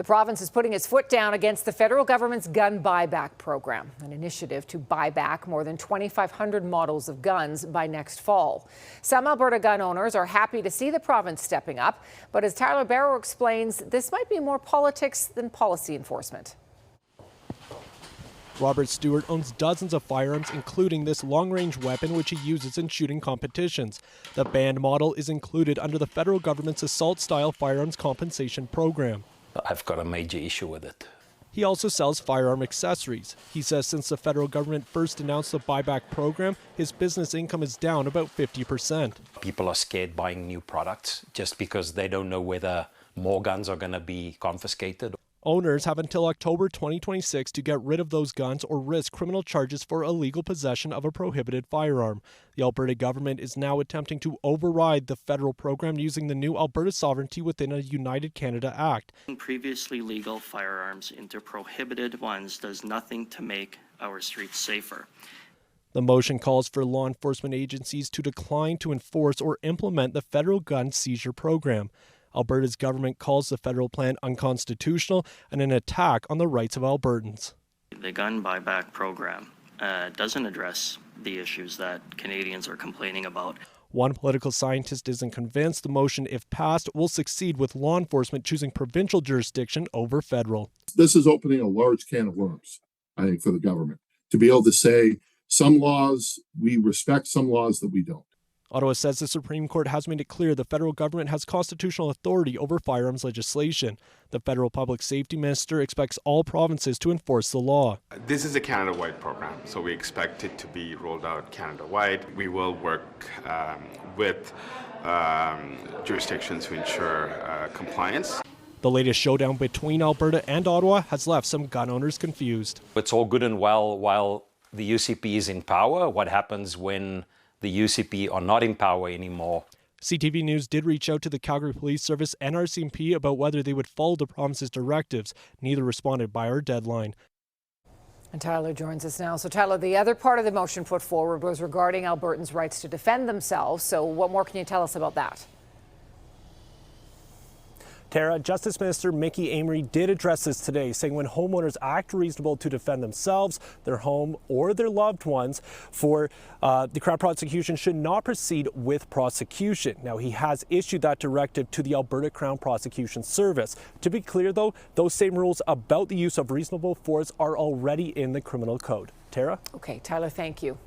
The province is putting its foot down against the federal government's gun buyback program, an initiative to buy back more than 2,500 models of guns by next fall. Some Alberta gun owners are happy to see the province stepping up, but as Tyler Barrow explains, this might be more politics than policy enforcement. Robert Stewart owns dozens of firearms, including this long-range weapon which he uses in shooting competitions. The banned model is included under the federal government's assault-style firearms compensation program. I've got a major issue with it. He also sells firearm accessories. He says since the federal government first announced the buyback program, his business income is down about 50%. People are scared buying new products just because they don't know whether more guns are going to be confiscated. Owners have until October 2026 to get rid of those guns or risk criminal charges for illegal possession of a prohibited firearm. The Alberta government is now attempting to override the federal program using the new Alberta Sovereignty Within a United Canada Act. Previously legal firearms into prohibited ones does nothing to make our streets safer. The motion calls for law enforcement agencies to decline to enforce or implement the federal gun seizure program. Alberta's government calls the federal plan unconstitutional and an attack on the rights of Albertans. The gun buyback program doesn't address the issues that Canadians are complaining about. One political scientist isn't convinced the motion, if passed, will succeed with law enforcement choosing provincial jurisdiction over federal. This is opening a large can of worms, I think, for the government to be able to say some laws we respect, some laws that we don't. Ottawa says the Supreme Court has made it clear the federal government has constitutional authority over firearms legislation. The federal public safety minister expects all provinces to enforce the law. This is a Canada-wide program, so we expect it to be rolled out Canada-wide. We will work with jurisdictions to ensure compliance. The latest showdown between Alberta and Ottawa has left some gun owners confused. It's all good and well while the UCP is in power. What happens when the UCP are not in power anymore? CTV News did reach out to the Calgary Police Service and RCMP about whether they would follow the province's directives. Neither responded by our deadline. And Tyler joins us now. So Tyler, the other part of the motion put forward was regarding Albertans' rights to defend themselves. So what more can you tell us about that? Tara, Justice Minister Mickey Amery did address this today, saying when homeowners act reasonable to defend themselves, their home, or their loved ones, the Crown prosecution should not proceed with prosecution. Now, he has issued that directive to the Alberta Crown Prosecution Service. To be clear, though, those same rules about the use of reasonable force are already in the criminal code. Tara? Okay, Tyler, thank you.